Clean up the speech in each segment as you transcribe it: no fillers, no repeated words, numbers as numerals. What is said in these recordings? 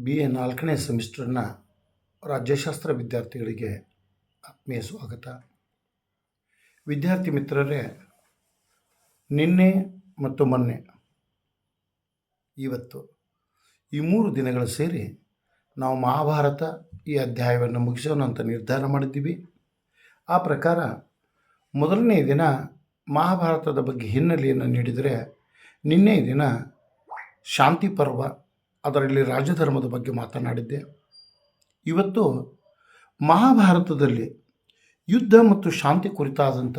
BA 4ನೇ ಸೆಮಿಸ್ಟರ್ನ ರಾಜ್ಯಶಾಸ್ತ್ರ ವಿದ್ಯಾರ್ಥಿಗಳಿಗೆ ಆತ್ಮೀಯ ಸ್ವಾಗತ. ವಿದ್ಯಾರ್ಥಿ ಮಿತ್ರರೇ, ನಿನ್ನೆ ಮತ್ತು ಮೊನ್ನೆ ಇವತ್ತು ಈ 3 ದಿನಗಳು ಸೇರಿ ನಾವು ಮಹಾಭಾರತ ಈ ಅಧ್ಯಾಯವನ್ನು ಮುಗಿಸೋಣ ಅಂತ ನಿರ್ಧಾರ ಮಾಡಿದ್ದೀವಿ. ಆ ಪ್ರಕಾರ ಮೊದಲನೇ ದಿನ ಮಹಾಭಾರತದ ಬಗ್ಗೆ ಹಿನ್ನೆಲೆಯನ್ನು ನೀಡಿದರೆ, ನಿನ್ನೆ ದಿನ ಶಾಂತಿ ಪರ್ವ, ಅದರಲ್ಲಿ ರಾಜಧರ್ಮದ ಬಗ್ಗೆ ಮಾತನಾಡಿದ್ದೆ. ಇವತ್ತು ಮಹಾಭಾರತದಲ್ಲಿ ಯುದ್ಧ ಮತ್ತು ಶಾಂತಿ ಕುರಿತಾದಂಥ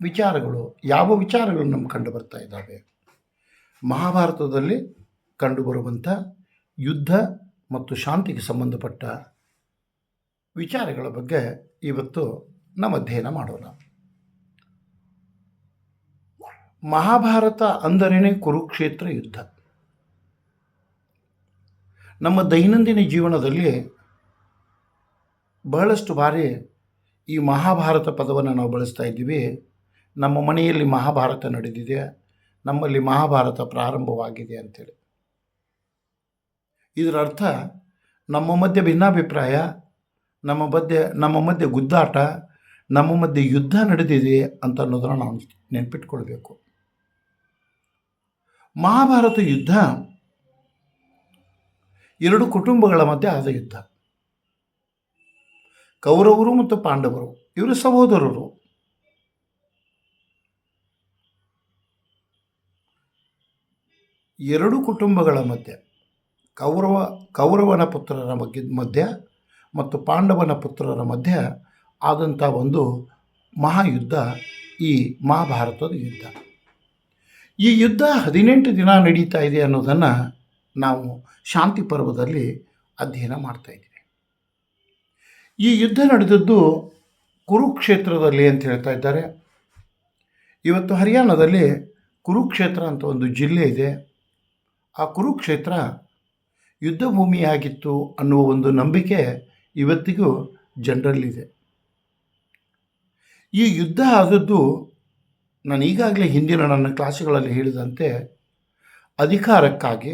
ವಿಚಾರಗಳು, ಯಾವ ವಿಚಾರಗಳು ನಮ್ಗೆ ಕಂಡು ಬರ್ತಾ ಇದ್ದಾವೆ, ಮಹಾಭಾರತದಲ್ಲಿ ಕಂಡುಬರುವಂಥ ಯುದ್ಧ ಮತ್ತು ಶಾಂತಿಗೆ ಸಂಬಂಧಪಟ್ಟ ವಿಚಾರಗಳ ಬಗ್ಗೆ ಇವತ್ತು ನಾವು ಅಧ್ಯಯನ ಮಾಡೋಣ. ಮಹಾಭಾರತ ಅಂದರೇನೆ ಕುರುಕ್ಷೇತ್ರ ಯುದ್ಧ. ನಮ್ಮ ದೈನಂದಿನ ಜೀವನದಲ್ಲಿ ಬಹಳಷ್ಟು ಬಾರಿ ಈ ಮಹಾಭಾರತ ಪದವನ್ನು ನಾವು ಬಳಸ್ತಾ ಇದ್ದೀವಿ. ನಮ್ಮ ಮನೆಯಲ್ಲಿ ಮಹಾಭಾರತ ನಡೆದಿದೆ, ನಮ್ಮಲ್ಲಿ ಮಹಾಭಾರತ ಪ್ರಾರಂಭವಾಗಿದೆ ಅಂಥೇಳಿ. ಇದರ ಅರ್ಥ ನಮ್ಮ ಮಧ್ಯೆ ಭಿನ್ನಾಭಿಪ್ರಾಯ, ನಮ್ಮ ಮಧ್ಯೆ ಗುದ್ದಾಟ, ನಮ್ಮ ಮಧ್ಯೆ ಯುದ್ಧ ನಡೆದಿದೆ ಅಂತ ಅನ್ನೋದನ್ನು ನಾವು ನೆನಪಿಟ್ಕೊಳ್ಬೇಕು. ಮಹಾಭಾರತ ಯುದ್ಧ 2 ಕುಟುಂಬಗಳ ಮಧ್ಯೆ ಆದ ಯುದ್ಧ. ಕೌರವರು ಮತ್ತು ಪಾಂಡವರು ಇವರು ಸಹೋದರರು. ಎರಡು ಕುಟುಂಬಗಳ ಮಧ್ಯೆ, ಕೌರವನ ಪುತ್ರರ ಮಧ್ಯೆ ಮತ್ತು ಪಾಂಡವನ ಪುತ್ರರ ಮಧ್ಯೆ ಆದಂಥ ಒಂದು ಮಹಾಯುದ್ಧ ಈ ಮಹಾಭಾರತದ ಯುದ್ಧ. ಈ ಯುದ್ಧ 18 ದಿನ ನಡೀತಾ ಇದೆ ಅನ್ನೋದನ್ನು ನಾವು ಶಾಂತಿ ಪರ್ವದಲ್ಲಿ ಅಧ್ಯಯನ ಮಾಡ್ತಾ ಇದ್ದೀವಿ. ಈ ಯುದ್ಧ ನಡೆದದ್ದು ಕುರುಕ್ಷೇತ್ರದಲ್ಲಿ ಅಂತ ಹೇಳ್ತಾ ಇದ್ದಾರೆ. ಇವತ್ತು ಹರಿಯಾಣದಲ್ಲಿ ಕುರುಕ್ಷೇತ್ರ ಅಂತ ಒಂದು ಜಿಲ್ಲೆ ಇದೆ. ಆ ಕುರುಕ್ಷೇತ್ರ ಯುದ್ಧ ಭೂಮಿಯಾಗಿತ್ತು ಅನ್ನುವ ಒಂದು ನಂಬಿಕೆ ಇವತ್ತಿಗೂ ಜನರಲ್ಲಿದೆ. ಈ ಯುದ್ಧ ಆದದ್ದು, ನಾನು ಈಗಾಗಲೇ ಹಿಂದಿನ ನನ್ನ ಕ್ಲಾಸುಗಳಲ್ಲಿ ಹೇಳಿದಂತೆ, ಅಧಿಕಾರಕ್ಕಾಗಿ,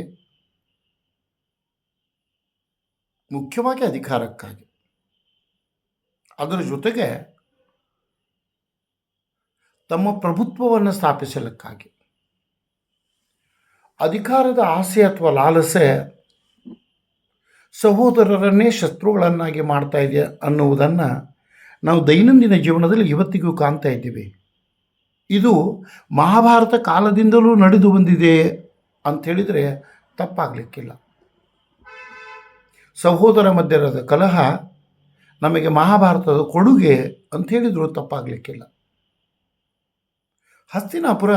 ಮುಖ್ಯವಾಗಿ ಅಧಿಕಾರಕ್ಕಾಗಿ, ಅದರ ಜೊತೆಗೆ ತಮ್ಮ ಪ್ರಭುತ್ವವನ್ನು ಸ್ಥಾಪಿಸಲಿಕ್ಕಾಗಿ. ಅಧಿಕಾರದ ಆಸೆ ಅಥವಾ ಲಾಲಸೆ ಸಹೋದರರನ್ನೇ ಶತ್ರುಗಳನ್ನಾಗಿ ಮಾಡ್ತಾ ಇದೆ ಅನ್ನುವುದನ್ನು ನಾವು ದೈನಂದಿನ ಜೀವನದಲ್ಲಿ ಇವತ್ತಿಗೂ ಕಾಣ್ತಾ ಇದ್ದೀವಿ. ಇದು ಮಹಾಭಾರತ ಕಾಲದಿಂದಲೂ ನಡೆದು ಬಂದಿದೆ ಅಂಥೇಳಿದರೆ ತಪ್ಪಾಗಲಿಕ್ಕಿಲ್ಲ. ಸಹೋದರ ಮಧ್ಯದ ಕಲಹ ನಮಗೆ ಮಹಾಭಾರತದ ಕೊಡುಗೆ ಅಂಥೇಳಿದರೂ ತಪ್ಪಾಗಲಿಕ್ಕಿಲ್ಲ. ಹಸ್ತಿನಾಪುರ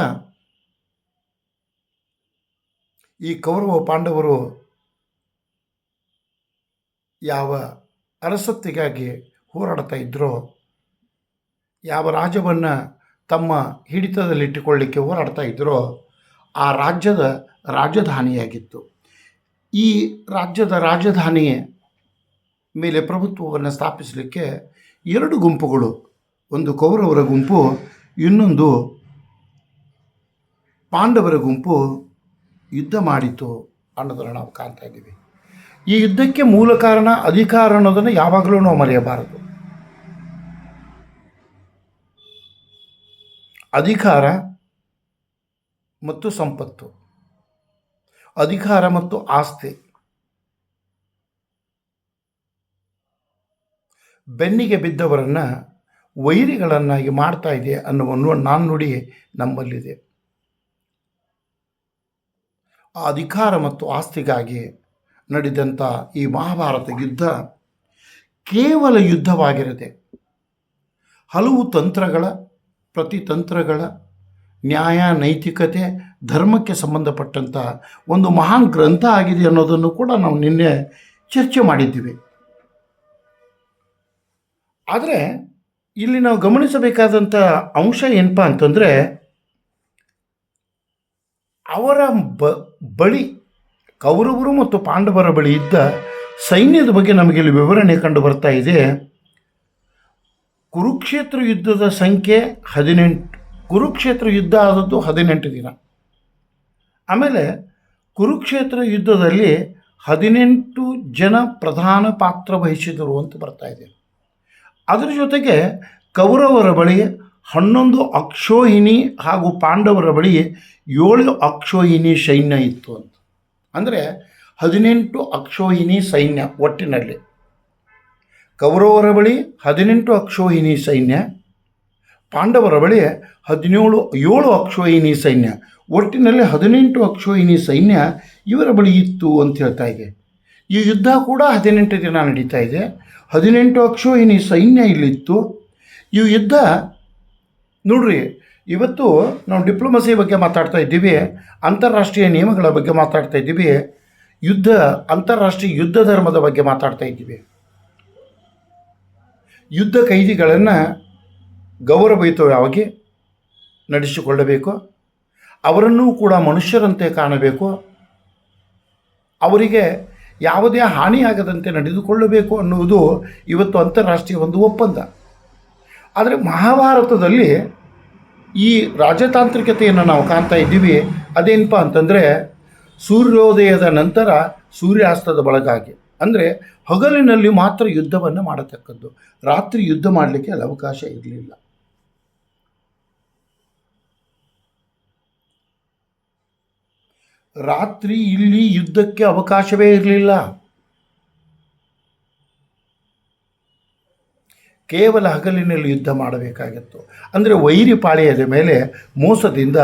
ಈ ಕೌರವ ಪಾಂಡವರು ಯಾವ ಅರಸತ್ತಿಗಾಗಿ ಹೋರಾಡ್ತಾ ಇದ್ದರೋ, ಯಾವ ರಾಜ್ಯವನ್ನು ತಮ್ಮ ಹಿಡಿತದಲ್ಲಿಟ್ಟುಕೊಳ್ಳಿಕ್ಕೆ ಹೋರಾಡ್ತಾ ಇದ್ದರೋ, ಆ ರಾಜ್ಯದ ರಾಜಧಾನಿಯಾಗಿತ್ತು. ಈ ರಾಜ್ಯದ ರಾಜಧಾನಿಯ ಮೇಲೆ ಪ್ರಭುತ್ವವನ್ನು ಸ್ಥಾಪಿಸಲಿಕ್ಕೆ 2 ಗುಂಪುಗಳು, ಒಂದು ಕೌರವರ ಗುಂಪು, ಇನ್ನೊಂದು ಪಾಂಡವರ ಗುಂಪು ಯುದ್ಧ ಮಾಡಿತು ಅನ್ನೋದನ್ನು ನಾವು ಕಾಣ್ತಾ ಇದ್ದೀವಿ. ಈ ಯುದ್ಧಕ್ಕೆ ಮೂಲ ಕಾರಣ ಅಧಿಕಾರ ಅನ್ನೋದನ್ನು ಯಾವಾಗಲೂ ನಾವು ಮರೆಯಬಾರದು. ಅಧಿಕಾರ ಮತ್ತು ಸಂಪತ್ತು, ಅಧಿಕಾರ ಮತ್ತು ಆಸ್ತಿ, ಬೆನ್ನಿಗೆ ಬಿದ್ದವರನ್ನು ವೈರಿಗಳನ್ನಾಗಿ ಮಾಡ್ತಾ ಇದೆ ಅನ್ನುವ ನಾಣ್ಣುಡಿ ನಮ್ಮಲ್ಲಿದೆ. ಆ ಅಧಿಕಾರ ಮತ್ತು ಆಸ್ತಿಗಾಗಿ ನಡೆದಂಥ ಈ ಮಹಾಭಾರತ ಯುದ್ಧ ಕೇವಲ ಯುದ್ಧವಾಗಿರದೆ, ಹಲವು ತಂತ್ರಗಳ, ಪ್ರತಿತಂತ್ರಗಳ, ನ್ಯಾಯ, ನೈತಿಕತೆ, ಧರ್ಮಕ್ಕೆ ಸಂಬಂಧಪಟ್ಟಂಥ ಒಂದು ಮಹಾನ್ ಗ್ರಂಥ ಆಗಿದೆ ಅನ್ನೋದನ್ನು ಕೂಡ ನಾವು ನಿನ್ನೆ ಚರ್ಚೆ ಮಾಡಿದ್ದೀವಿ. ಆದರೆ ಇಲ್ಲಿ ನಾವು ಗಮನಿಸಬೇಕಾದಂಥ ಅಂಶ ಏನಪ್ಪ ಅಂತಂದರೆ, ಅವರ ಬಳಿ, ಕೌರವರು ಮತ್ತು ಪಾಂಡವರ ಬಳಿ ಇದ್ದ ಸೈನ್ಯದ ಬಗ್ಗೆ ನಮಗೆ ಇಲ್ಲಿ ವಿವರಣೆ ಕಂಡು ಬರ್ತಾ ಇದೆ. ಕುರುಕ್ಷೇತ್ರ ಯುದ್ಧದ ಸಂಖ್ಯೆ 18. ಕುರುಕ್ಷೇತ್ರ ಯುದ್ಧ ಆದದ್ದು 18 ದಿನ. ಆಮೇಲೆ ಕುರುಕ್ಷೇತ್ರ ಯುದ್ಧದಲ್ಲಿ 18 ಜನ ಪ್ರಧಾನ ಪಾತ್ರ ವಹಿಸಿದರು ಅಂತ ಬರ್ತಾ ಇದೆ. ಅದರ ಜೊತೆಗೆ ಕೌರವರ ಬಳಿ 11 ಅಕ್ಷೋಹಿಣಿ ಹಾಗೂ ಪಾಂಡವರ ಬಳಿ 7 ಅಕ್ಷೋಹಿಣಿ ಸೈನ್ಯ ಇತ್ತು ಅಂತ. ಅಂದರೆ 18 ಅಕ್ಷೋಹಿಣಿ ಸೈನ್ಯ ಒಟ್ಟಿನಲ್ಲಿ. ಕೌರವರ ಬಳಿ 18 ಅಕ್ಷೋಹಿಣಿ ಸೈನ್ಯ, ಪಾಂಡವರ ಬಳಿ 7 ಅಕ್ಷೋಹಿಣಿ ಸೈನ್ಯ, ಒಟ್ಟಿನಲ್ಲಿ 18 ಅಕ್ಷೋಹಿಣಿ ಸೈನ್ಯ ಇವರ ಬಳಿ ಇತ್ತು ಅಂತ ಹೇಳ್ತಾ ಇದೆ. ಈ ಯುದ್ಧ ಕೂಡ 18 ದಿನ ನಡೀತಾ ಇದೆ. 18 ಅಕ್ಷೋಹಿಣಿ ಸೈನ್ಯ ಇಲ್ಲಿತ್ತು. ಈ ಯುದ್ಧ ನೋಡ್ರಿ, ಇವತ್ತು ನಾವು ಡಿಪ್ಲೊಮಸಿ ಬಗ್ಗೆ ಮಾತಾಡ್ತಾ ಇದ್ದೀವಿ, ಅಂತಾರಾಷ್ಟ್ರೀಯ ನಿಯಮಗಳ ಬಗ್ಗೆ ಮಾತಾಡ್ತಾ ಇದ್ದೀವಿ, ಅಂತಾರಾಷ್ಟ್ರೀಯ ಯುದ್ಧ ಧರ್ಮದ ಬಗ್ಗೆ ಮಾತಾಡ್ತಾ ಇದ್ದೀವಿ. ಯುದ್ಧ ಕೈದಿಗಳನ್ನು ಗೌರವಯುತವಾಗಿ ನಡೆಸಿಕೊಳ್ಳಬೇಕು, ಅವರನ್ನೂ ಕೂಡ ಮನುಷ್ಯರಂತೆ ಕಾಣಬೇಕು, ಅವರಿಗೆ ಯಾವುದೇ ಹಾನಿಯಾಗದಂತೆ ನಡೆದುಕೊಳ್ಳಬೇಕು ಅನ್ನುವುದು ಇವತ್ತು ಅಂತಾರಾಷ್ಟ್ರೀಯ ಒಂದು ಒಪ್ಪಂದ. ಆದರೆ ಮಹಾಭಾರತದಲ್ಲಿ ಈ ರಾಜತಾಂತ್ರಿಕತೆಯನ್ನು ನಾವು ಕಾಣ್ತಾ ಇದ್ದೀವಿ. ಅದೇನಪ್ಪ ಅಂತಂದರೆ, ಸೂರ್ಯೋದಯದ ನಂತರ ಸೂರ್ಯಾಸ್ತದ ಒಳಗಾಗಿ, ಅಂದರೆ ಹಗಲಿನಲ್ಲಿ ಮಾತ್ರ ಯುದ್ಧವನ್ನು ಮಾಡತಕ್ಕದ್ದು, ರಾತ್ರಿ ಯುದ್ಧ ಮಾಡಲಿಕ್ಕೆ ಅಲ್ಲಿ ಅವಕಾಶ ಇರಲಿಲ್ಲ. ರಾತ್ರಿ ಇಲ್ಲಿ ಯುದ್ಧಕ್ಕೆ ಅವಕಾಶವೇ ಇರಲಿಲ್ಲ. ಕೇವಲ ಹಗಲಿನಲ್ಲಿ ಯುದ್ಧ ಮಾಡಬೇಕಾಗಿತ್ತು. ಅಂದರೆ ವೈರಿ ಪಾಳೆಯದ ಮೇಲೆ ಮೋಸದಿಂದ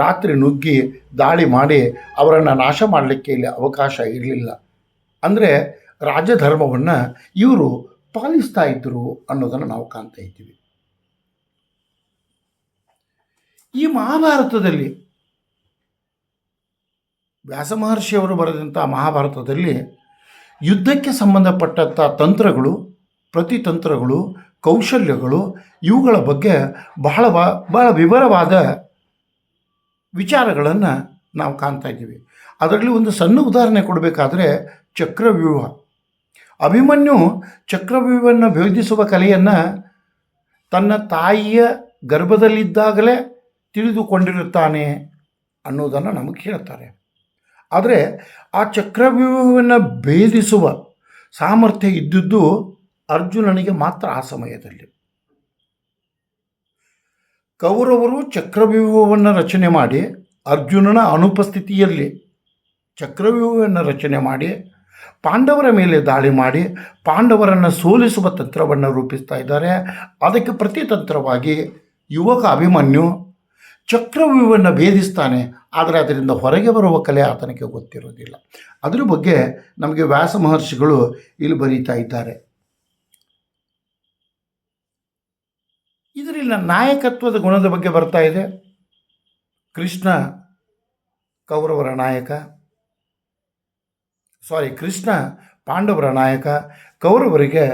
ರಾತ್ರಿ ನುಗ್ಗಿ ದಾಳಿ ಮಾಡಿ ಅವರನ್ನು ನಾಶ ಮಾಡಲಿಕ್ಕೆ ಇಲ್ಲಿ ಅವಕಾಶ ಇರಲಿಲ್ಲ. ಅಂದರೆ ರಾಜಧರ್ಮವನ್ನು ಇವರು ಪಾಲಿಸ್ತಾ ಇದ್ದರು ಅನ್ನೋದನ್ನು ನಾವು ಕಾಣ್ತಾ ಇದ್ದೀವಿ. ಈ ಮಹಾಭಾರತದಲ್ಲಿ ವ್ಯಾಸ ಮಹರ್ಷಿಯವರು ಬರೆದಂಥ ಮಹಾಭಾರತದಲ್ಲಿ ಯುದ್ಧಕ್ಕೆ ಸಂಬಂಧಪಟ್ಟಂಥ ತಂತ್ರಗಳು, ಪ್ರತಿತಂತ್ರಗಳು, ಕೌಶಲ್ಯಗಳು, ಇವುಗಳ ಬಗ್ಗೆ ಬಹಳ ವಿವರವಾದ ವಿಚಾರಗಳನ್ನು ನಾವು ಕಾಣ್ತಾ ಇದ್ದೀವಿ. ಅದರಲ್ಲಿ ಒಂದು ಸಣ್ಣ ಉದಾಹರಣೆ ಕೊಡಬೇಕಾದ್ರೆ ಚಕ್ರವ್ಯೂಹ. ಅಭಿಮನ್ಯು ಚಕ್ರವ್ಯೂಹವನ್ನು ಭೇದಿಸುವ ಕಲೆಯನ್ನು ತನ್ನ ತಾಯಿಯ ಗರ್ಭದಲ್ಲಿದ್ದಾಗಲೇ ತಿಳಿದುಕೊಂಡಿರುತ್ತಾನೆ ಅನ್ನೋದನ್ನು ನಮಗೆ ಹೇಳ್ತಾರೆ. ಆದರೆ ಆ ಚಕ್ರವ್ಯೂಹವನ್ನು ಭೇದಿಸುವ ಸಾಮರ್ಥ್ಯ ಇದ್ದದ್ದು ಅರ್ಜುನನಿಗೆ ಮಾತ್ರ ಆ ಸಮಯದಲ್ಲಿ. ಕೌರವರು ಚಕ್ರವ್ಯೂಹವನ್ನು ರಚನೆ ಮಾಡಿ ಅರ್ಜುನನ ಅನುಪಸ್ಥಿತಿಯಲ್ಲಿ ಚಕ್ರವ್ಯೂಹವನ್ನು ರಚನೆ ಮಾಡಿ ಪಾಂಡವರ ಮೇಲೆ ದಾಳಿ ಮಾಡಿ ಪಾಂಡವರನ್ನು ಸೋಲಿಸುವ ತಂತ್ರವನ್ನು ರೂಪಿಸ್ತಾ ಇದ್ದಾರೆ. ಅದಕ್ಕೆ ಪ್ರತಿತಂತ್ರವಾಗಿ ಯುವಕ ಅಭಿಮನ್ಯು ಚಕ್ರವ್ಯೂಹವನ್ನು ಭೇದಿಸ್ತಾನೆ. ಆದರೆ ಅದರಿಂದ ಹೊರಗೆ ಬರುವ ಕಲೆ ಆತನಿಗೆ ಗೊತ್ತಿರೋದಿಲ್ಲ. ಅದರ ಬಗ್ಗೆ ನಮಗೆ ವ್ಯಾಸ ಮಹರ್ಷಿಗಳು ಇಲ್ಲಿ ಬರೀತಾ ಇದ್ದಾರೆ. ಇದರಿಂದ ನಾಯಕತ್ವದ ಗುಣದ ಬಗ್ಗೆ ಬರ್ತಾ ಇದೆ. ಕೃಷ್ಣ ಕೌರವರ ನಾಯಕ, ಕೃಷ್ಣ ಪಾಂಡವರ ನಾಯಕ, ಕೌರವರಿಗೆ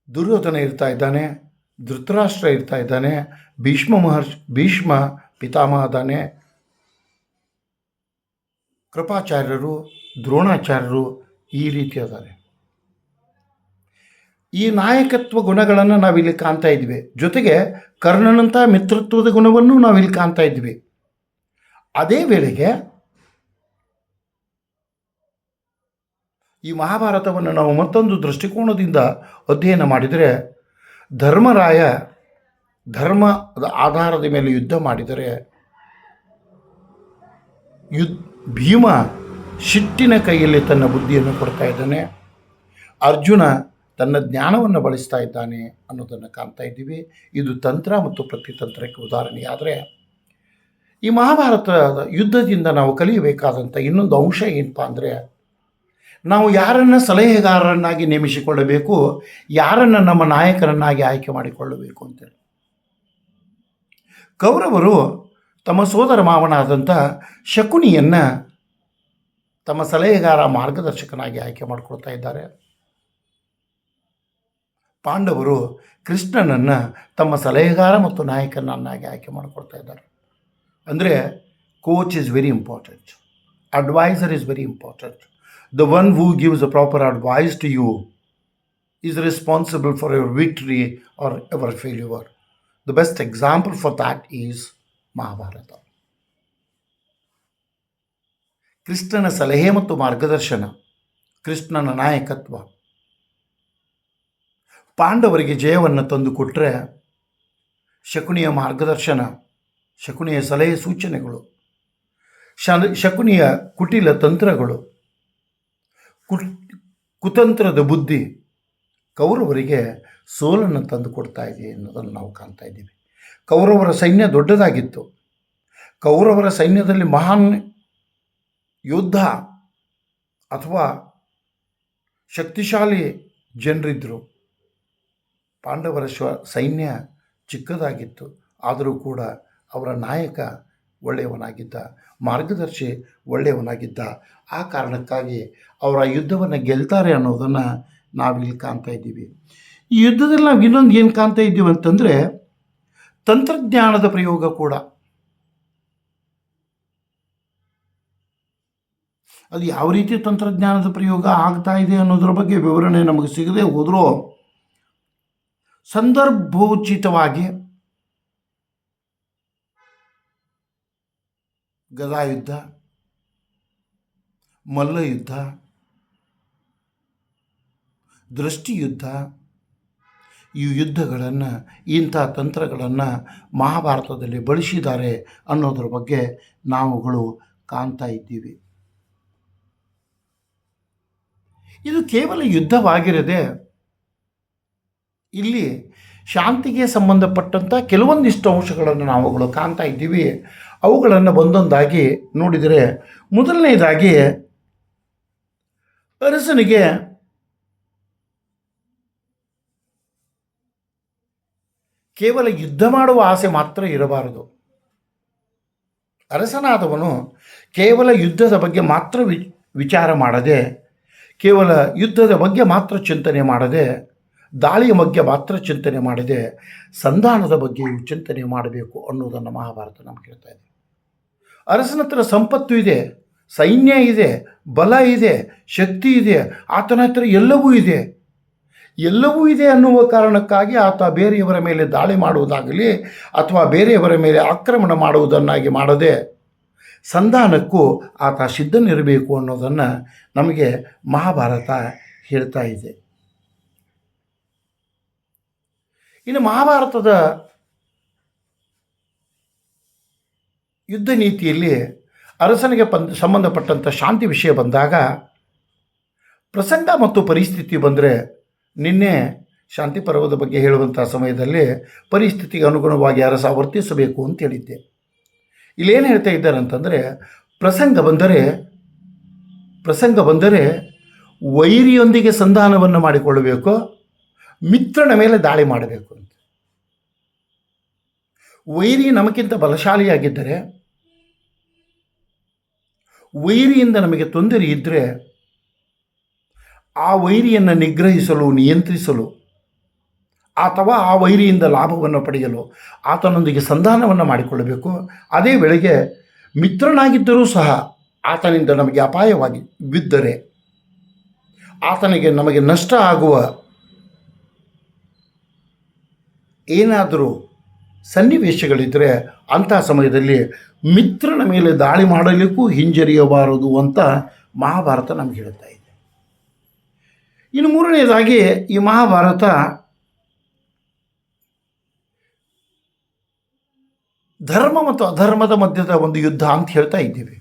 ದುರ್ಯೋಧನ ಇರ್ತಾ ಇದ್ದಾನೆ, ಧೃತರಾಷ್ಟ್ರ ಇರ್ತಾ ಇದ್ದಾನೆ, ಭೀಷ್ಮ ಪಿತಾಮಹ ಇದ್ದಾನೆ, ಕೃಪಾಚಾರ್ಯರು, ದ್ರೋಣಾಚಾರ್ಯರು, ಈ ರೀತಿ ಅದಾರೆ. ಈ ನಾಯಕತ್ವ ಗುಣಗಳನ್ನು ನಾವಿಲ್ಲಿ ಕಾಣ್ತಾ ಇದ್ವಿ. ಜೊತೆಗೆ ಕರ್ಣನಂಥ ಮಿತ್ರತ್ವದ ಗುಣವನ್ನು ನಾವಿಲ್ಲಿ ಕಾಣ್ತಾ ಇದ್ವಿ. ಅದೇ ವೇಳೆಗೆ ಈ ಮಹಾಭಾರತವನ್ನು ನಾವು ಮತ್ತೊಂದು ದೃಷ್ಟಿಕೋನದಿಂದ ಅಧ್ಯಯನ ಮಾಡಿದರೆ, ಧರ್ಮರಾಯ ಧರ್ಮದ ಆಧಾರದ ಮೇಲೆ ಯುದ್ಧ ಮಾಡಿದರೆ, ಭೀಮ ಶಿಟ್ಟಿನ ಕೈಯಲ್ಲಿ ತನ್ನ ಬುದ್ಧಿಯನ್ನು ಕೊಡ್ತಾ ಇದ್ದಾನೆ, ಅರ್ಜುನ ತನ್ನ ಜ್ಞಾನವನ್ನು ಬಳಸ್ತಾ ಇದ್ದಾನೆ ಅನ್ನೋದನ್ನು ಕಾಣ್ತಾ ಇದ್ದೀವಿ. ಇದು ತಂತ್ರ ಮತ್ತು ಪ್ರತಿತಂತ್ರಕ್ಕೆ ಉದಾಹರಣೆ. ಆದರೆ ಈ ಮಹಾಭಾರತದ ಯುದ್ಧದಿಂದ ನಾವು ಕಲಿಯಬೇಕಾದಂಥ ಇನ್ನೊಂದು ಅಂಶ ಏನಪ್ಪ ಅಂದರೆ, ನಾವು ಯಾರನ್ನು ಸಲಹೆಗಾರರನ್ನಾಗಿ ನೇಮಿಸಿಕೊಳ್ಳಬೇಕು, ಯಾರನ್ನು ನಮ್ಮ ನಾಯಕರನ್ನಾಗಿ ಆಯ್ಕೆ ಮಾಡಿಕೊಳ್ಳಬೇಕು ಅಂತೇಳಿ. ಕೌರವರು ತಮ್ಮ ಸೋದರ ಮಾವನಾದಂಥ ಶಕುನಿಯನ್ನು ತಮ್ಮ ಸಲಹೆಗಾರ ಮಾರ್ಗದರ್ಶಕನಾಗಿ ಆಯ್ಕೆ ಮಾಡಿಕೊಳ್ತಾ ಇದ್ದಾರೆ. ಪಾಂಡವರು ಕೃಷ್ಣನನ್ನು ತಮ್ಮ ಸಲಹೆಗಾರ ಮತ್ತು ನಾಯಕನನ್ನಾಗಿ ಆಯ್ಕೆ ಮಾಡಿಕೊಳ್ತಾ ಇದ್ದಾರೆ. ಅಂದರೆ coach is very important, adviser is very important. The one who gives a proper advice to you is responsible for your victory or your failure. The best example for that is Mahabharata. ಕೃಷ್ಣನ ಸಲಹೆ ಮತ್ತು ಮಾರ್ಗದರ್ಶನ, ಕೃಷ್ಣನ ನಾಯಕತ್ವ ಪಾಂಡವರಿಗೆ ಜಯವನ್ನು ತಂದುಕೊಟ್ಟರೆ ಶಕುನಿಯ ಮಾರ್ಗದರ್ಶನ, ಶಕುನಿಯ ಸಲಹೆ ಸೂಚನೆಗಳು, ಶಕುನಿಯ ಕುಟಿಲ ತಂತ್ರಗಳು, ಕುತಂತ್ರದ ಬುದ್ಧಿ ಕೌರವರಿಗೆ ಸೋಲನ್ನು ತಂದುಕೊಡ್ತಾ ಇದೆ ಎನ್ನುವುದನ್ನು ನಾವು ಕಾಣ್ತಾ ಇದ್ದೀವಿ. ಕೌರವರ ಸೈನ್ಯ ದೊಡ್ಡದಾಗಿತ್ತು. ಕೌರವರ ಸೈನ್ಯದಲ್ಲಿ ಮಹಾನ್ ಯೋಧ ಅಥವಾ ಶಕ್ತಿಶಾಲಿ ಜನರಿದ್ದರು. ಪಾಂಡವರ ಸೈನ್ಯ ಚಿಕ್ಕದಾಗಿತ್ತು. ಆದರೂ ಕೂಡ ಅವರ ನಾಯಕ ಒಳ್ಳೆಯವನಾಗಿದ್ದ, ಮಾರ್ಗದರ್ಶಿ ಒಳ್ಳೆಯವನಾಗಿದ್ದ. ಆ ಕಾರಣಕ್ಕಾಗಿ ಅವರ ಯುದ್ಧವನ್ನು ಗೆಲ್ತಾರೆ ಅನ್ನೋದನ್ನು ನಾವಿಲ್ಲಿ ಕಾಣ್ತಾ ಇದ್ದೀವಿ. ಈ ಯುದ್ಧದಲ್ಲಿ ನಾವು ಇನ್ನೊಂದು ಏನು ಕಾಣ್ತಾ ಇದ್ದೀವಿ ಅಂತಂದರೆ ತಂತ್ರಜ್ಞಾನದ ಪ್ರಯೋಗ ಕೂಡ. ಅದು ಯಾವ ರೀತಿ ತಂತ್ರಜ್ಞಾನದ ಪ್ರಯೋಗ ಆಗ್ತಾ ಇದೆ ಅನ್ನೋದ್ರ ಬಗ್ಗೆ ವಿವರಣೆ ನಮಗೆ ಸಿಗದೆ ಹೋದರೂ ಸಂದರ್ಭೋಚಿತವಾಗಿ ಗದಾಯುದ್ಧ, ಮಲ್ಲಯುದ್ಧ, ದೃಷ್ಟಿಯುದ್ಧ, ಈ ಯುದ್ಧಗಳನ್ನು, ಇಂಥ ತಂತ್ರಗಳನ್ನು ಮಹಾಭಾರತದಲ್ಲಿ ಬಳಸಿದ್ದಾರೆ ಅನ್ನೋದ್ರ ಬಗ್ಗೆ ನಾವುಗಳು ಕಾಣ್ತಾ ಇದ್ದೀವಿ. ಇದು ಕೇವಲ ಯುದ್ಧವಾಗಿರದೆ ಇಲ್ಲಿ ಶಾಂತಿಗೆ ಸಂಬಂಧಪಟ್ಟಂಥ ಕೆಲವೊಂದಿಷ್ಟು ಅಂಶಗಳನ್ನು ನಾವುಗಳು ಕಾಣ್ತಾ ಇದ್ದೀವಿ. ಅವುಗಳನ್ನು ಒಂದೊಂದಾಗಿ ನೋಡಿದರೆ, ಮೊದಲನೇದಾಗಿ ಅರಸನಿಗೆ ಕೇವಲ ಯುದ್ಧ ಮಾಡುವ ಆಸೆ ಮಾತ್ರ ಇರಬಾರದು. ಅರಸನಾದವನು ಕೇವಲ ಯುದ್ಧದ ಬಗ್ಗೆ ಮಾತ್ರ ವಿಚಾರ ಮಾಡದೆ, ಕೇವಲ ಯುದ್ಧದ ಬಗ್ಗೆ ಮಾತ್ರ ಚಿಂತನೆ ಮಾಡದೆ, ದಾಳಿಯ ಬಗ್ಗೆ ಮಾತ್ರ ಚಿಂತನೆ ಮಾಡದೆ, ಸಂಧಾನದ ಬಗ್ಗೆಯೂ ಚಿಂತನೆ ಮಾಡಬೇಕು ಅನ್ನೋದನ್ನು ಮಹಾಭಾರತ ನಮ್ಗೆ ಹೇಳ್ತಾ ಇದೆ. ಅರಸನ ಹತ್ರ ಸಂಪತ್ತು ಇದೆ, ಸೈನ್ಯ ಇದೆ, ಬಲ ಇದೆ, ಶಕ್ತಿ ಇದೆ, ಆತನ ಹತ್ರ ಎಲ್ಲವೂ ಇದೆ. ಎಲ್ಲವೂ ಇದೆ ಅನ್ನುವ ಕಾರಣಕ್ಕಾಗಿ ಆತ ಬೇರೆಯವರ ಮೇಲೆ ದಾಳಿ ಮಾಡುವುದಾಗಲಿ ಅಥವಾ ಬೇರೆಯವರ ಮೇಲೆ ಆಕ್ರಮಣ ಮಾಡುವುದನ್ನಾಗಿ ಮಾಡದೆ ಸಂಧಾನಕ್ಕೂ ಆತ ಸಿದ್ಧನಿರಬೇಕು ಅನ್ನೋದನ್ನು ನಮಗೆ ಮಹಾಭಾರತ ಹೇಳ್ತಾ ಇದೆ. ಇನ್ನು ಮಹಾಭಾರತದ ಯುದ್ಧ ನೀತಿಯಲ್ಲಿ ಅರಸನಿಗೆ ಸಂಬಂಧಪಟ್ಟಂಥ ಶಾಂತಿ ವಿಷಯ ಬಂದಾಗ ಪ್ರಸಂಗ ಮತ್ತು ಪರಿಸ್ಥಿತಿ ಬಂದರೆ, ನಿನ್ನೆ ಶಾಂತಿ ಪರ್ವದ ಬಗ್ಗೆ ಹೇಳುವಂಥ ಸಮಯದಲ್ಲಿ ಪರಿಸ್ಥಿತಿಗೆ ಅನುಗುಣವಾಗಿ ಅರಸ ವರ್ತಿಸಬೇಕು ಅಂತ ಹೇಳಿದ್ದೆ. ಇಲ್ಲೇನು ಹೇಳ್ತಾ ಇದ್ದಾರೆ ಅಂತಂದರೆ, ಪ್ರಸಂಗ ಬಂದರೆ ವೈರಿಯೊಂದಿಗೆ ಸಂಧಾನವನ್ನು ಮಾಡಿಕೊಳ್ಳಬೇಕು, ಮಿತ್ರನ ಮೇಲೆ ದಾಳಿ ಮಾಡಬೇಕು ಅಂತ. ವೈರಿ ನಮಗಿಂತ ಬಲಶಾಲಿಯಾಗಿದ್ದರೆ, ವೈರಿಯಿಂದ ನಮಗೆ ತೊಂದರೆ ಇದ್ದರೆ ಆ ವೈರಿಯನ್ನು ನಿಗ್ರಹಿಸಲು, ನಿಯಂತ್ರಿಸಲು ಅಥವಾ ಆ ವೈರಿಯಿಂದ ಲಾಭವನ್ನು ಪಡೆಯಲು ಆತನೊಂದಿಗೆ ಸಂಧಾನವನ್ನು ಮಾಡಿಕೊಳ್ಳಬೇಕು. ಅದೇ ವೇಳೆಗೆ ಮಿತ್ರನಾಗಿದ್ದರೂ ಸಹ ಆತನಿಂದ ನಮಗೆ ಅಪಾಯವಾಗಿ ಬಿದ್ದರೆ, ಆತನಿಗೆ ನಮಗೆ ನಷ್ಟ ಆಗುವ ಏನಾದರೂ ಸನ್ನಿವೇಶಗಳಿದ್ದರೆ ಅಂಥ ಸಮಯದಲ್ಲಿ ಮಿತ್ರನ ಮೇಲೆ ದಾಳಿ ಮಾಡಲಿಕ್ಕೂ ಹಿಂಜರಿಯಬಾರದು ಅಂತ ಮಹಾಭಾರತ ನಮಗೆ ಹೇಳ್ತಾ ಇದೆ. ಇನ್ನು ಮೂರನೆಯದಾಗಿ ಈ ಮಹಾಭಾರತ ಧರ್ಮ ಮತ್ತು ಅಧರ್ಮದ ಮಧ್ಯದ ಒಂದು ಯುದ್ಧ ಅಂತ ಹೇಳ್ತಾ ಇದ್ದೀವಿ.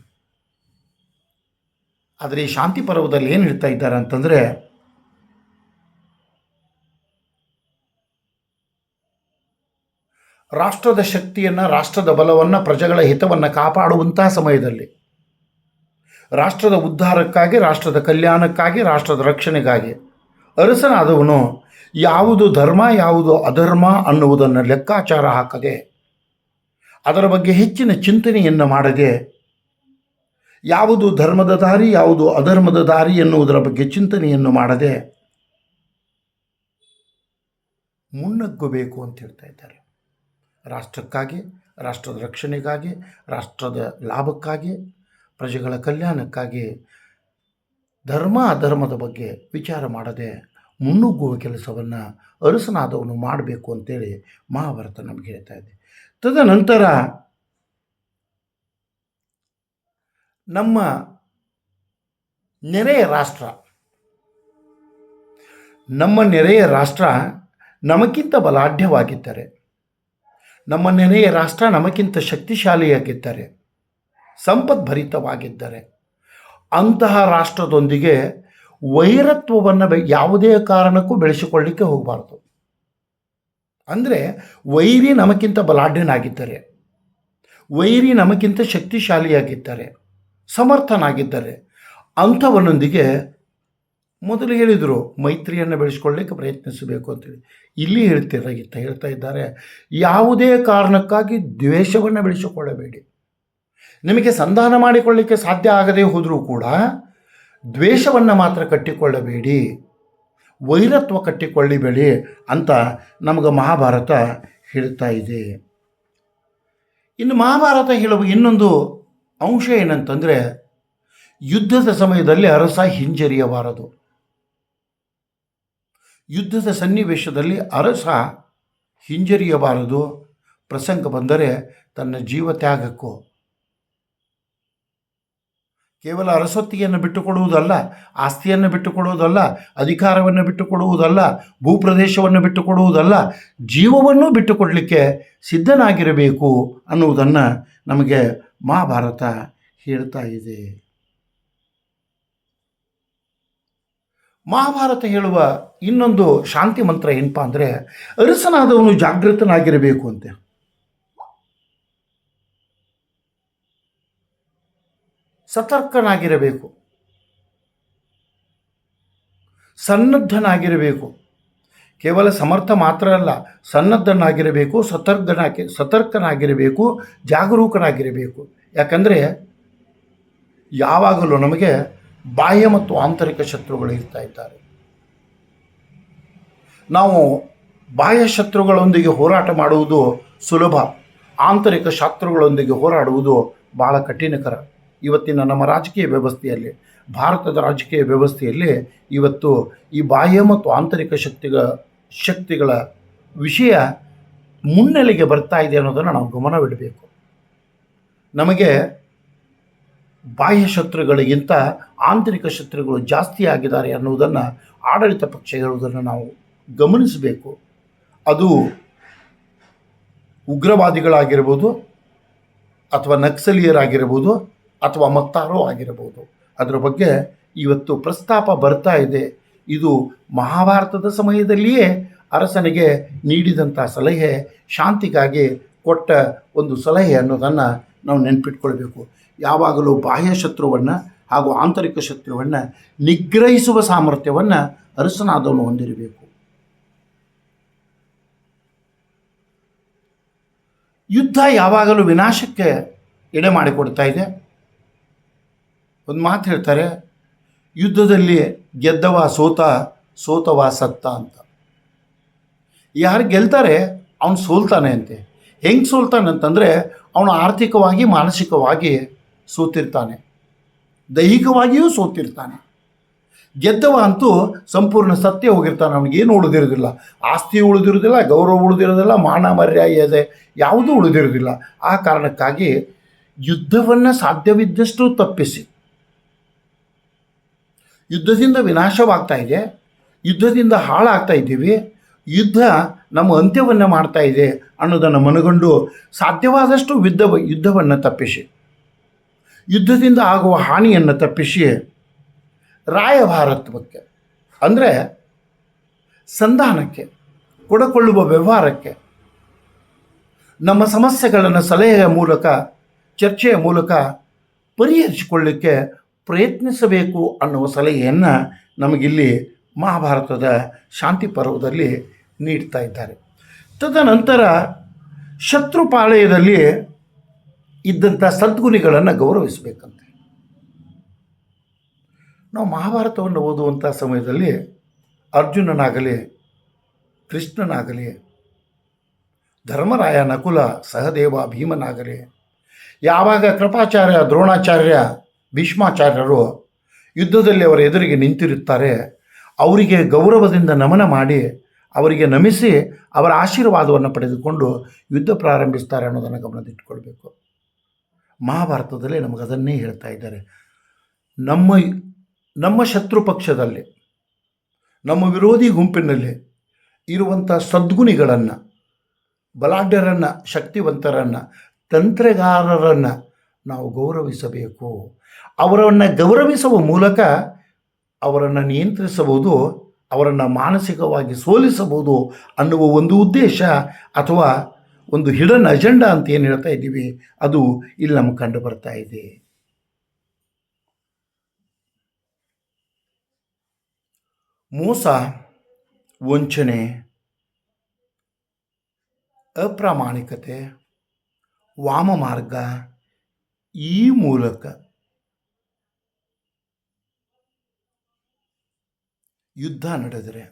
ಆದರೆ ಈ ಶಾಂತಿ ಪರ್ವದಲ್ಲಿ ಏನು ಹೇಳ್ತಾ ಇದ್ದಾರೆ ಅಂತಂದರೆ, ರಾಷ್ಟ್ರದ ಶಕ್ತಿಯನ್ನು, ರಾಷ್ಟ್ರದ ಬಲವನ್ನು, ಪ್ರಜೆಗಳ ಹಿತವನ್ನು ಕಾಪಾಡುವಂಥ ಸಮಯದಲ್ಲಿ, ರಾಷ್ಟ್ರದ ಉದ್ಧಾರಕ್ಕಾಗಿ, ರಾಷ್ಟ್ರದ ಕಲ್ಯಾಣಕ್ಕಾಗಿ, ರಾಷ್ಟ್ರದ ರಕ್ಷಣೆಗಾಗಿ ಅರಸನಾದವನು ಯಾವುದು ಧರ್ಮ ಯಾವುದು ಅಧರ್ಮ ಅನ್ನುವುದನ್ನು ಲೆಕ್ಕಾಚಾರ ಹಾಕದೆ, ಅದರ ಬಗ್ಗೆ ಹೆಚ್ಚಿನ ಚಿಂತನೆಯನ್ನು ಮಾಡದೆ, ಯಾವುದು ಧರ್ಮದ ದಾರಿ ಯಾವುದು ಅಧರ್ಮದ ದಾರಿ ಎನ್ನುವುದರ ಬಗ್ಗೆ ಚಿಂತನೆಯನ್ನು ಮಾಡದೆ ಮುನ್ನಗ್ಗಬೇಕು ಅಂತ ಹೇಳ್ತಾ ಇದ್ದಾರೆ. ರಾಷ್ಟ್ರಕ್ಕಾಗಿ, ರಾಷ್ಟ್ರದ ರಕ್ಷಣೆಗಾಗಿ, ರಾಷ್ಟ್ರದ ಲಾಭಕ್ಕಾಗಿ, ಪ್ರಜೆಗಳ ಕಲ್ಯಾಣಕ್ಕಾಗಿ ಧರ್ಮ ಅಧರ್ಮದ ಬಗ್ಗೆ ವಿಚಾರ ಮಾಡದೆ ಮುನ್ನುಗ್ಗುವ ಕೆಲಸವನ್ನು ಅರಸನಾದವನು ಮಾಡಬೇಕು ಅಂತೇಳಿ ಮಹಾಭಾರತ ನಮಗೆ ಹೇಳ್ತಾ ಇದೆ. ತದನಂತರ ನಮ್ಮ ನೆರೆಯ ರಾಷ್ಟ್ರ, ನಮ್ಮ ನೆರೆಯ ರಾಷ್ಟ್ರ ನಮಗಿಂತ ಬಲಾಢ್ಯವಾಗಿದ್ದರೆ, ನಮ್ಮ ನೆರೆಯ ರಾಷ್ಟ್ರ ನಮಗಿಂತ ಶಕ್ತಿಶಾಲಿಯಾಗಿದ್ದರೆ, ಸಂಪದ್ಭರಿತವಾಗಿದ್ದರೆ, ಅಂತಹ ರಾಷ್ಟ್ರದೊಂದಿಗೆ ವೈರತ್ವವನ್ನು ಯಾವುದೇ ಕಾರಣಕ್ಕೂ ಬೆಳೆಸಿಕೊಳ್ಳಿಕ್ಕೆ ಹೋಗಬಾರ್ದು. ಅಂದರೆ ವೈರಿ ನಮಗಿಂತ ಬಲಾಢ್ಯನಾಗಿದ್ದರೆ, ವೈರಿ ನಮಗಿಂತ ಶಕ್ತಿಶಾಲಿಯಾಗಿದ್ದರೆ, ಸಮರ್ಥನಾಗಿದ್ದರೆ ಅಂಥವನೊಂದಿಗೆ ಮೊದಲು ಹೇಳಿದರು ಮೈತ್ರಿಯನ್ನು ಬೆಳೆಸ್ಕೊಳ್ಳಿಕ್ಕೆ ಪ್ರಯತ್ನಿಸಬೇಕು ಅಂತೇಳಿ. ಇಲ್ಲಿ ಹೇಳ್ತಾ ಇದ್ದಾರೆ, ಯಾವುದೇ ಕಾರಣಕ್ಕಾಗಿ ದ್ವೇಷವನ್ನು ಬೆಳೆಸಿಕೊಳ್ಳಬೇಡಿ. ನಿಮಗೆ ಸಂಧಾನ ಮಾಡಿಕೊಳ್ಳಿಕ್ಕೆ ಸಾಧ್ಯ ಆಗದೇ ಹೋದರೂ ಕೂಡ ದ್ವೇಷವನ್ನು ಮಾತ್ರ ಕಟ್ಟಿಕೊಳ್ಳಬೇಡಿ, ವೈರತ್ವ ಕಟ್ಟಿಕೊಳ್ಳಬೇಡಿ ಅಂತ ನಮಗೆ ಮಹಾಭಾರತ ಹೇಳ್ತಾ ಇದೆ. ಇನ್ನು ಮಹಾಭಾರತ ಹೇಳುವ ಇನ್ನೊಂದು ಅಂಶ ಏನಂತಂದರೆ, ಯುದ್ಧದ ಸಮಯದಲ್ಲಿ ಅರಸ ಹಿಂಜರಿಯಬಾರದು. ಯುದ್ಧದ ಸನ್ನಿವೇಶದಲ್ಲಿ ಅರಸ ಹಿಂಜರಿಯಬಾರದು. ಪ್ರಸಂಗ ಬಂದರೆ ತನ್ನ ಜೀವ ತ್ಯಾಗಕ್ಕೂ, ಕೇವಲ ಅರಸೊತ್ತಿಗೆಯನ್ನು ಬಿಟ್ಟುಕೊಡುವುದಲ್ಲ, ಆಸ್ತಿಯನ್ನು ಬಿಟ್ಟುಕೊಡುವುದಲ್ಲ, ಅಧಿಕಾರವನ್ನು ಬಿಟ್ಟುಕೊಡುವುದಲ್ಲ, ಭೂಪ್ರದೇಶವನ್ನು ಬಿಟ್ಟುಕೊಡುವುದಲ್ಲ, ಜೀವವನ್ನು ಬಿಟ್ಟುಕೊಡಲಿಕ್ಕೆ ಸಿದ್ಧನಾಗಿರಬೇಕು ಅನ್ನುವುದನ್ನು ನಮಗೆ ಮಹಾಭಾರತ ಹೇಳ್ತಾ ಇದೆ. ಮಹಾಭಾರತ ಹೇಳುವ ಇನ್ನೊಂದು ಶಾಂತಿ ಮಂತ್ರ ಏನಪ್ಪ ಅಂದರೆ, ಅರಸನಾದವನು ಜಾಗೃತನಾಗಿರಬೇಕು ಅಂತೆ. ಸತರ್ಕನಾಗಿರಬೇಕು, ಸನ್ನದ್ಧನಾಗಿರಬೇಕು. ಕೇವಲ ಸಮರ್ಥ ಮಾತ್ರ ಅಲ್ಲ, ಸನ್ನದ್ಧನಾಗಿರಬೇಕು, ಸತರ್ಕನಾಗಿರಬೇಕು, ಜಾಗರೂಕನಾಗಿರಬೇಕು. ಯಾಕಂದರೆ ಯಾವಾಗಲೂ ನಮಗೆ ಬಾಹ್ಯ ಮತ್ತು ಆಂತರಿಕ ಶತ್ರುಗಳು ಇರ್ತಾ ಇದ್ದಾರೆ. ನಾವು ಬಾಹ್ಯ ಶತ್ರುಗಳೊಂದಿಗೆ ಹೋರಾಟ ಮಾಡುವುದು ಸುಲಭ, ಆಂತರಿಕ ಶತ್ರುಗಳೊಂದಿಗೆ ಹೋರಾಡುವುದು ಭಾಳ ಕಠಿಣಕರ. ಇವತ್ತಿನ ನಮ್ಮ ರಾಜಕೀಯ ವ್ಯವಸ್ಥೆಯಲ್ಲಿ, ಭಾರತದ ರಾಜಕೀಯ ವ್ಯವಸ್ಥೆಯಲ್ಲಿ ಇವತ್ತು ಈ ಬಾಹ್ಯ ಮತ್ತು ಆಂತರಿಕ ಶಕ್ತಿಗಳ ವಿಷಯ ಮುನ್ನೆಲೆಗೆ ಬರ್ತಾ ಇದೆ ಅನ್ನೋದನ್ನು ನಾವು ಗಮನವಿಡಬೇಕು. ನಮಗೆ ಬಾಹ್ಯ ಶತ್ರುಗಳಿಗಿಂತ ಆಂತರಿಕ ಶತ್ರುಗಳು ಜಾಸ್ತಿ ಆಗಿದ್ದಾರೆ ಅನ್ನುವುದನ್ನು ಆಡಳಿತ ಪಕ್ಷ ಹೇಳುವುದನ್ನು ನಾವು ಗಮನಿಸಬೇಕು. ಅದು ಉಗ್ರವಾದಿಗಳಾಗಿರ್ಬೋದು, ಅಥವಾ ನಕ್ಸಲೀಯರಾಗಿರ್ಬೋದು, ಅಥವಾ ಮತ್ತಾರೋ ಆಗಿರಬಹುದು. ಅದರ ಬಗ್ಗೆ ಇವತ್ತು ಪ್ರಸ್ತಾಪ ಬರ್ತಾ ಇದೆ. ಇದು ಮಹಾಭಾರತದ ಸಮಯದಲ್ಲಿಯೇ ಅರಸನಿಗೆ ನೀಡಿದಂಥ ಸಲಹೆ, ಶಾಂತಿಗಾಗಿ ಕೊಟ್ಟ ಒಂದು ಸಲಹೆ ಅನ್ನೋದನ್ನು ನಾವು ನೆನಪಿಟ್ಕೊಳ್ಬೇಕು. ಯಾವಾಗಲೂ ಬಾಹ್ಯ ಶತ್ರುವನ್ನು ಹಾಗೂ ಆಂತರಿಕ ಶತ್ರುವನ್ನು ನಿಗ್ರಹಿಸುವ ಸಾಮರ್ಥ್ಯವನ್ನು ಅರಸನಾದವನು ಹೊಂದಿರಬೇಕು. ಯುದ್ಧ ಯಾವಾಗಲೂ ವಿನಾಶಕ್ಕೆ ಎಡೆ ಮಾಡಿಕೊಡ್ತಾ ಇದೆ. ಒಂದು ಮಾತು ಹೇಳ್ತಾರೆ, ಯುದ್ಧದಲ್ಲಿ ಗೆದ್ದವ ಸೋತವ ಸತ್ತ ಅಂತ. ಯಾರು ಗೆಲ್ತಾರೆ ಅವನು ಸೋಲ್ತಾನೆ ಅಂತೆ. ಹೆಂಗೆ ಸೋಲ್ತಾನೆ ಅಂತಂದರೆ, ಅವನು ಆರ್ಥಿಕವಾಗಿ, ಮಾನಸಿಕವಾಗಿ ಸೋತಿರ್ತಾನೆ, ದೈಹಿಕವಾಗಿಯೂ ಸೋತಿರ್ತಾನೆ. ಗೆದ್ದವ ಅಂತೂ ಸಂಪೂರ್ಣ ಸತ್ಯ ಹೋಗಿರ್ತಾನೆ. ಅವನಿಗೇನು ಉಳಿದಿರೋದಿಲ್ಲ, ಆಸ್ತಿ ಉಳಿದಿರೋದಿಲ್ಲ, ಗೌರವ ಉಳಿದಿರೋದಿಲ್ಲ, ಮಾನ ಮರ್ಯಾದೆ ಯಾವುದೂ ಉಳಿದಿರೋದಿಲ್ಲ. ಆ ಕಾರಣಕ್ಕಾಗಿ ಯುದ್ಧವನ್ನು ಸಾಧ್ಯವಿದ್ದಷ್ಟು ತಪ್ಪಿಸಿ, ಯುದ್ಧದಿಂದ ವಿನಾಶವಾಗ್ತಾ ಇದೆ, ಯುದ್ಧದಿಂದ ಹಾಳಾಗ್ತಾ ಇದ್ದೀವಿ, ಯುದ್ಧ ನಮ್ಮ ಅಂತ್ಯವನ್ನು ಮಾಡ್ತಾ ಇದೆ ಅನ್ನೋದನ್ನು ಮನಗಂಡು ಸಾಧ್ಯವಾದಷ್ಟು ಯುದ್ಧವನ್ನು ತಪ್ಪಿಸಿ, ಯುದ್ಧದಿಂದ ಆಗುವ ಹಾನಿಯನ್ನು ತಪ್ಪಿಸಿ, ರಾಯಭಾರತ್ವಕ್ಕೆ ಅಂದರೆ ಸಂಧಾನಕ್ಕೆ, ಕೊಡಕೊಳ್ಳುವ ವ್ಯವಹಾರಕ್ಕೆ, ನಮ್ಮ ಸಮಸ್ಯೆಗಳನ್ನು ಸಲಹೆಯ ಮೂಲಕ, ಚರ್ಚೆಯ ಮೂಲಕ ಪರಿಹರಿಸಿಕೊಳ್ಳಲಿಕ್ಕೆ ಪ್ರಯತ್ನಿಸಬೇಕು ಅನ್ನುವ ಸಲಹೆಯನ್ನು ನಮಗಿಲ್ಲಿ ಮಹಾಭಾರತದ ಶಾಂತಿ ಪರ್ವದಲ್ಲಿ ನೀಡ್ತಾ ಇದ್ದಾರೆ. ತದನಂತರ ಶತ್ರುಪಾಳಯದಲ್ಲಿ ಇದ್ದಂಥ ಸದ್ಗುಣಿಗಳನ್ನು ಗೌರವಿಸಬೇಕಂತೆ. ನಾವು ಮಹಾಭಾರತವನ್ನು ಓದುವಂಥ ಸಮಯದಲ್ಲಿ ಅರ್ಜುನನಾಗಲಿ, ಕೃಷ್ಣನಾಗಲಿ, ಧರ್ಮರಾಯ, ನಕುಲ, ಸಹದೇವ, ಭೀಮನಾಗಲಿ, ಯಾವಾಗ ಕೃಪಾಚಾರ್ಯ, ದ್ರೋಣಾಚಾರ್ಯ, ಭೀಷ್ಮಾಚಾರ್ಯರು ಯುದ್ಧದಲ್ಲಿ ಅವರ ಎದುರಿಗೆ ನಿಂತಿರುತ್ತಾರೆ, ಅವರಿಗೆ ಗೌರವದಿಂದ ನಮನ ಮಾಡಿ, ಅವರಿಗೆ ನಮಿಸಿ, ಅವರ ಆಶೀರ್ವಾದವನ್ನು ಪಡೆದುಕೊಂಡು ಯುದ್ಧ ಪ್ರಾರಂಭಿಸ್ತಾರೆ ಅನ್ನೋದನ್ನು ನಮ್ಮ ಶತ್ರು ಪಕ್ಷದಲ್ಲಿ, ನಮ್ಮ ವಿರೋಧಿ ಗುಂಪಿನಲ್ಲಿ ಇರುವಂಥ ಸದ್ಗುಣಿಗಳನ್ನು, ಬಲಾಢ್ಯರನ್ನು, ಶಕ್ತಿವಂತರನ್ನು, ತಂತ್ರಗಾರರನ್ನು ನಾವು ಗೌರವಿಸಬೇಕು. ಅವರನ್ನು ಗೌರವಿಸುವ ಮೂಲಕ ಅವರನ್ನು ನಿಯಂತ್ರಿಸಬಹುದು, ಅವರನ್ನು ಮಾನಸಿಕವಾಗಿ ಸೋಲಿಸಬಹುದು ಅನ್ನುವ ಒಂದು ಉದ್ದೇಶ ಅಥವಾ ಒಂದು ಹಿಡನ್ ಅಜೆಂಡಾ ಅಂತ ಏನು ಹೇಳ್ತಾ ಇದ್ದೀವಿ, ಅದು ಇಲ್ಲಿ ನಮಗೆ ಕಂಡು ಬರ್ತಾ ಇದೆ. ಮೋಸ, ವಂಚನೆ, ಅಪ್ರಾಮಾಣಿಕತೆ, ವಾಮಮಾರ್ಗ, ಈ ಮೂಲಕ ಯುದ್ಧ ನಡೆದರೆ,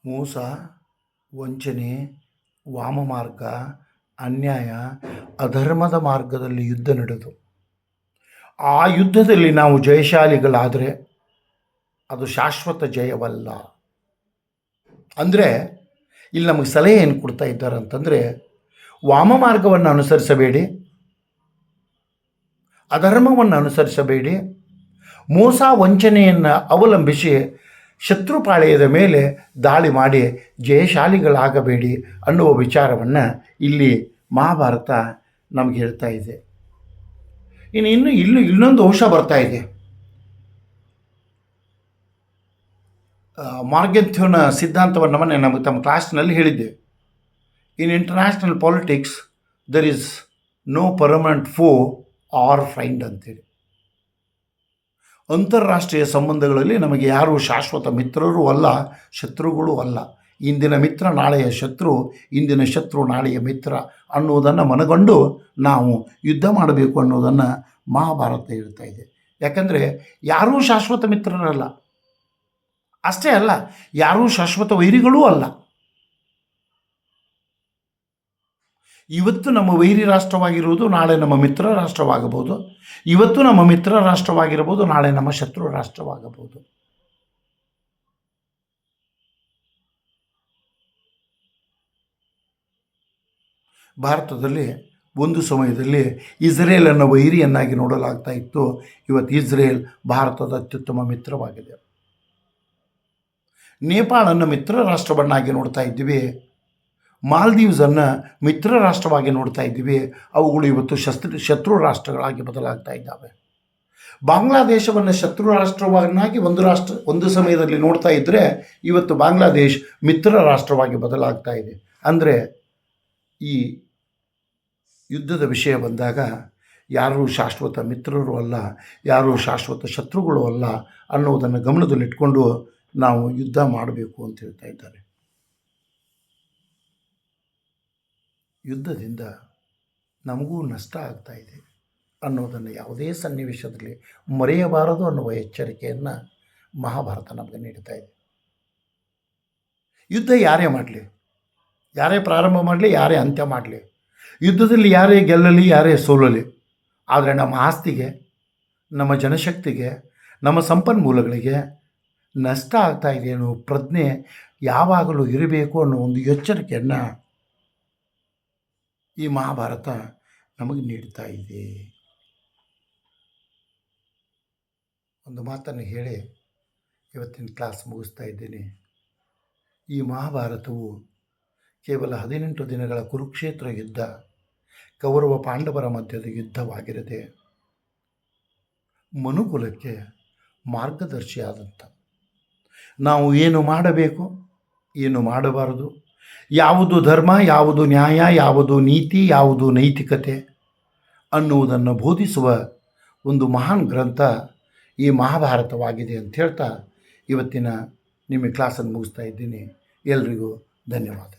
ಮೋಸ, ವಂಚನೆ, ವಾಮಮಾರ್ಗ, ಅನ್ಯಾಯ, ಅಧರ್ಮದ ಮಾರ್ಗದಲ್ಲಿ ಯುದ್ಧ ನಡೆದು ಆ ಯುದ್ಧದಲ್ಲಿ ನಾವು ಜಯಶಾಲಿಗಳಾದರೆ ಅದು ಶಾಶ್ವತ ಜಯವಲ್ಲ. ಅಂದರೆ ಇಲ್ಲಿ ನಮಗೆ ಸಲಹೆ ಏನು ಕೊಡ್ತಾ ಇದ್ದಾರೆ ಅಂತಂದರೆ, ವಾಮಮಾರ್ಗವನ್ನು ಅನುಸರಿಸಬೇಡಿ, ಅಧರ್ಮವನ್ನು ಅನುಸರಿಸಬೇಡಿ, ಮೋಸ ವಂಚನೆಯನ್ನು ಅವಲಂಬಿಸಿ ಶತ್ರುಪಾಳೆಯದ ಮೇಲೆ ದಾಳಿ ಮಾಡಿ ಜಯಶಾಲಿಗಳಾಗಬೇಡಿ ಅನ್ನುವ ವಿಚಾರವನ್ನು ಇಲ್ಲಿ ಮಹಾಭಾರತ ನಮಗೆ ಹೇಳ್ತಾ ಇದೆ. ಇನ್ನೊಂದು ಅಂಶ ಬರ್ತಾ ಇದೆ. ಮಾರ್ಗೆಂಥ್ಯೂನ ಸಿದ್ಧಾಂತವನ್ನು ನಮಗೆ ತಮ್ಮ ಕ್ಲಾಸ್ನಲ್ಲಿ ಹೇಳಿದ್ದೆ. In international politics there is no permanent foe or friend ಅಂತೇಳಿ. ಅಂತಾರಾಷ್ಟ್ರೀಯ ಸಂಬಂಧಗಳಲ್ಲಿ ನಮಗೆ ಯಾರೂ ಶಾಶ್ವತ ಮಿತ್ರರೂ ಅಲ್ಲ, ಶತ್ರುಗಳೂ ಅಲ್ಲ. ಇಂದಿನ ಮಿತ್ರ ನಾಳೆಯ ಶತ್ರು, ಇಂದಿನ ಶತ್ರು ನಾಳೆಯ ಮಿತ್ರ ಅನ್ನುವುದನ್ನು ಮನಗಂಡು ನಾವು ಯುದ್ಧ ಮಾಡಬೇಕು ಅನ್ನೋದನ್ನು ಮಹಾಭಾರತ ಹೇಳ್ತಾ ಇದೆ. ಯಾಕಂದರೆ ಯಾರೂ ಶಾಶ್ವತ ಮಿತ್ರರಲ್ಲ, ಅಷ್ಟೇ ಅಲ್ಲ, ಯಾರೂ ಶಾಶ್ವತ ವೈರಿಗಳೂ ಅಲ್ಲ. ಇವತ್ತು ನಮ್ಮ ವೈರಿ ರಾಷ್ಟ್ರವಾಗಿರುವುದು ನಾಳೆ ನಮ್ಮ ಮಿತ್ರ ರಾಷ್ಟ್ರವಾಗಬಹುದು, ಇವತ್ತು ನಮ್ಮ ಮಿತ್ರ ರಾಷ್ಟ್ರವಾಗಿರಬಹುದು, ನಾಳೆ ನಮ್ಮ ಶತ್ರು ರಾಷ್ಟ್ರವಾಗಬಹುದು. ಭಾರತದಲ್ಲಿ ಒಂದು ಸಮಯದಲ್ಲಿ ಇಸ್ರೇಲನ್ನು ವೈರಿಯನ್ನಾಗಿ ನೋಡಲಾಗ್ತಾ ಇತ್ತು. ಇವತ್ತು ಇಸ್ರೇಲ್ ಭಾರತದ ಅತ್ಯುತ್ತಮ ಮಿತ್ರವಾಗಿದೆ. ನೇಪಾಳನ್ನು ಮಿತ್ರ ರಾಷ್ಟ್ರವನ್ನಾಗಿ ನೋಡ್ತಾ ಇದ್ದೀವಿ, ಮಾಲ್ದೀವ್ಸನ್ನು ಮಿತ್ರ ರಾಷ್ಟ್ರವಾಗಿ ನೋಡ್ತಾ ಇದ್ದೀವಿ. ಅವುಗಳು ಇವತ್ತು ಶತ್ರು ರಾಷ್ಟ್ರಗಳಾಗಿ ಬದಲಾಗ್ತಾ ಇದ್ದಾವೆ. ಬಾಂಗ್ಲಾದೇಶವನ್ನು ಶತ್ರು ರಾಷ್ಟ್ರವನ್ನಾಗಿ ಒಂದು ಸಮಯದಲ್ಲಿ ನೋಡ್ತಾ ಇದ್ದರೆ ಇವತ್ತು ಬಾಂಗ್ಲಾದೇಶ್ ಮಿತ್ರ ರಾಷ್ಟ್ರವಾಗಿ ಬದಲಾಗ್ತಾ ಇದೆ. ಅಂದರೆ ಈ ಯುದ್ಧದ ವಿಷಯ ಬಂದಾಗ ಯಾರೂ ಶಾಶ್ವತ ಮಿತ್ರರು ಅಲ್ಲ, ಯಾರೂ ಶಾಶ್ವತ ಶತ್ರುಗಳು ಅಲ್ಲ ಅನ್ನೋದನ್ನು ಗಮನದಲ್ಲಿಟ್ಕೊಂಡು ನಾವು ಯುದ್ಧ ಮಾಡಬೇಕು ಅಂತ ಹೇಳ್ತಾ ಇದ್ದಾರೆ. ಯುದ್ಧದಿಂದ ನಮಗೂ ನಷ್ಟ ಆಗ್ತಾ ಇದೆ ಅನ್ನೋದನ್ನು ಯಾವುದೇ ಸನ್ನಿವೇಶದಲ್ಲಿ ಮರೆಯಬಾರದು ಅನ್ನುವ ಎಚ್ಚರಿಕೆಯನ್ನು ಮಹಾಭಾರತ ನಮಗೆ ನೀಡ್ತಾ ಇದೆ. ಯುದ್ಧ ಯಾರೇ ಮಾಡಲಿ, ಯಾರೇ ಪ್ರಾರಂಭ ಮಾಡಲಿ, ಯಾರೇ ಅಂತ್ಯ ಮಾಡಲಿ, ಯುದ್ಧದಲ್ಲಿ ಯಾರೇ ಗೆಲ್ಲಲಿ, ಯಾರೇ ಸೋಲಲಿ, ಆದರೆ ನಮ್ಮ ಆಸ್ತಿಗೆ, ನಮ್ಮ ಜನಶಕ್ತಿಗೆ, ನಮ್ಮ ಸಂಪನ್ಮೂಲಗಳಿಗೆ ನಷ್ಟ ಆಗ್ತಾ ಇದೆ ಅನ್ನೋ ಪ್ರಜ್ಞೆ ಯಾವಾಗಲೂ ಇರಬೇಕು ಅನ್ನೋ ಒಂದು ಎಚ್ಚರಿಕೆಯನ್ನು ಈ ಮಹಾಭಾರತ ನಮಗೆ ನೀಡ್ತಾ ಇದೆ. ಒಂದು ಮಾತನ್ನು ಹೇಳಿ ಇವತ್ತಿನ ಕ್ಲಾಸ್ ಮುಗಿಸ್ತಾ ಇದ್ದೇನೆ. ಈ ಮಹಾಭಾರತವು ಕೇವಲ 18 ದಿನಗಳ ಕುರುಕ್ಷೇತ್ರ ಯುದ್ಧ, ಕೌರವ ಪಾಂಡವರ ಮಧ್ಯದ ಯುದ್ಧವಾಗಿರದೆ ಮನುಕುಲಕ್ಕೆ ಮಾರ್ಗದರ್ಶಿಯಾದಂಥ, ನಾವು ಏನು ಮಾಡಬೇಕು, ಏನು ಮಾಡಬಾರದು, ಯಾವುದು ಧರ್ಮ, ಯಾವುದು ನ್ಯಾಯ, ಯಾವುದು ನೀತಿ, ಯಾವುದು ನೈತಿಕತೆ ಅನ್ನುವುದನ್ನು ಬೋಧಿಸುವ ಒಂದು ಮಹಾನ್ ಗ್ರಂಥ ಈ ಮಹಾಭಾರತವಾಗಿದೆ ಅಂತ ಹೇಳ್ತಾ ಇವತ್ತಿನ ನಿಮ್ಮ ಕ್ಲಾಸನ್ನು ಮುಗಿಸ್ತಾ ಇದ್ದೀನಿ. ಎಲ್ರಿಗೂ ಧನ್ಯವಾದ.